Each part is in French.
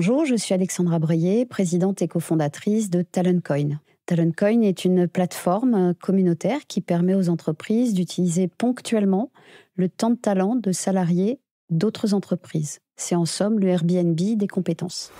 Bonjour, je suis Alexandra Breillet, présidente et cofondatrice de TalentCoin. TalentCoin est une plateforme communautaire qui permet aux entreprises d'utiliser ponctuellement le temps de talent de salariés d'autres entreprises. C'est en somme le Airbnb des compétences.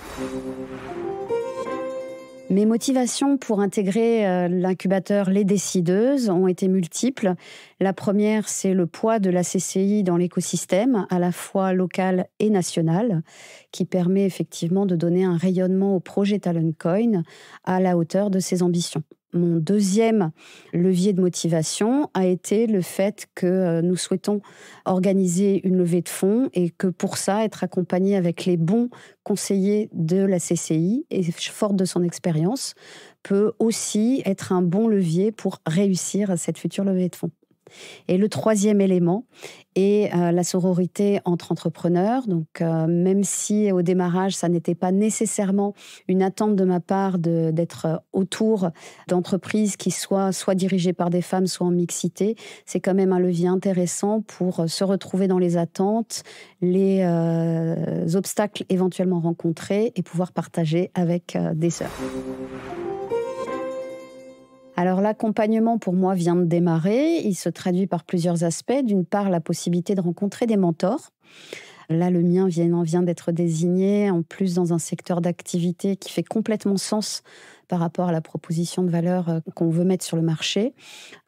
Mes motivations pour intégrer l'incubateur Les Décideuses ont été multiples. La première, c'est le poids de la CCI dans l'écosystème, à la fois local et national, qui permet effectivement de donner un rayonnement au projet TalentCoin à la hauteur de ses ambitions. Mon deuxième levier de motivation a été le fait que nous souhaitons organiser une levée de fonds et que pour ça, être accompagné avec les bons conseillers de la CCI et forte de son expérience, peut aussi être un bon levier pour réussir cette future levée de fonds. Et le troisième élément est la sororité entre entrepreneurs. Donc, même si au démarrage, ça n'était pas nécessairement une attente de ma part d'être autour d'entreprises qui soient soit dirigées par des femmes, soit en mixité, c'est quand même un levier intéressant pour se retrouver dans les attentes, les obstacles éventuellement rencontrés et pouvoir partager avec des sœurs. Alors l'accompagnement pour moi vient de démarrer, il se traduit par plusieurs aspects. D'une part, la possibilité de rencontrer des mentors. Là, le mien vient d'être désigné, en plus dans un secteur d'activité qui fait complètement sens par rapport à la proposition de valeur qu'on veut mettre sur le marché,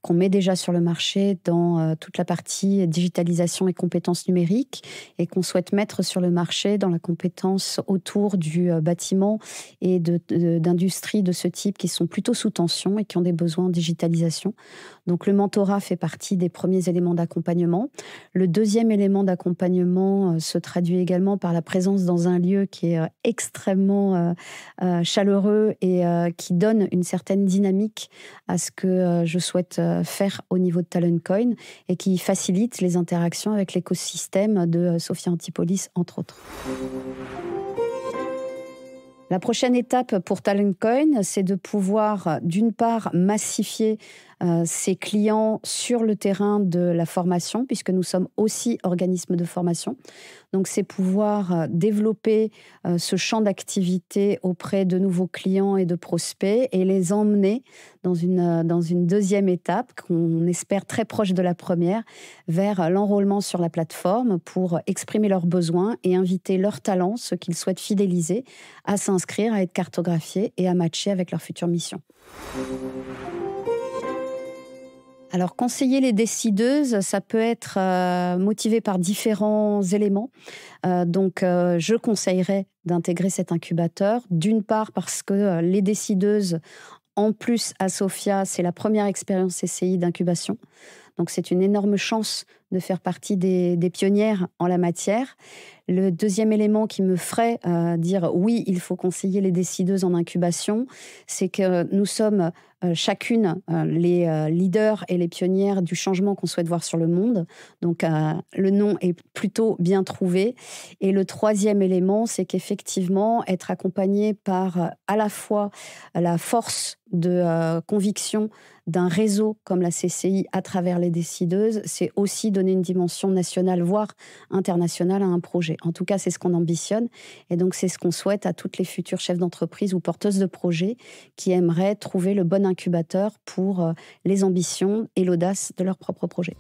qu'on met déjà sur le marché dans toute la partie digitalisation et compétences numériques et qu'on souhaite mettre sur le marché dans la compétence autour du bâtiment et d'industries de ce type qui sont plutôt sous tension et qui ont des besoins en digitalisation. Donc le mentorat fait partie des premiers éléments d'accompagnement. Le deuxième élément d'accompagnement se traduit également par la présence dans un lieu qui est extrêmement chaleureux et qui donne une certaine dynamique à ce que je souhaite faire au niveau de TalentCoin et qui facilite les interactions avec l'écosystème de Sophia Antipolis, entre autres. La prochaine étape pour TalentCoin, c'est de pouvoir, d'une part, massifier ses clients sur le terrain de la formation, puisque nous sommes aussi organisme de formation. Donc, c'est pouvoir développer ce champ d'activité auprès de nouveaux clients et de prospects et les emmener dans une deuxième étape, qu'on espère très proche de la première, vers l'enrôlement sur la plateforme pour exprimer leurs besoins et inviter leurs talents, ceux qu'ils souhaitent fidéliser, à s'inscrire, à être cartographiés et à matcher avec leur future mission. Alors, conseiller les décideuses, ça peut être motivé par différents éléments. Je conseillerais d'intégrer cet incubateur. D'une part, parce que les décideuses, en plus à Sophia, c'est la première expérience CCI d'incubation. Donc, c'est une énorme chance de faire partie des pionnières en la matière. Le deuxième élément qui me ferait dire oui, il faut conseiller les décideuses en incubation, c'est que nous sommes chacune les leaders et les pionnières du changement qu'on souhaite voir sur le monde. Donc, le nom est plutôt bien trouvé. Et le troisième élément, c'est qu'effectivement, être accompagné par à la fois la force de conviction d'un réseau comme la CCI à travers les décideuses, c'est aussi donner une dimension nationale, voire internationale à un projet. En tout cas, c'est ce qu'on ambitionne et donc c'est ce qu'on souhaite à toutes les futures chefs d'entreprise ou porteuses de projets qui aimeraient trouver le bon incubateur pour les ambitions et l'audace de leur propre projet.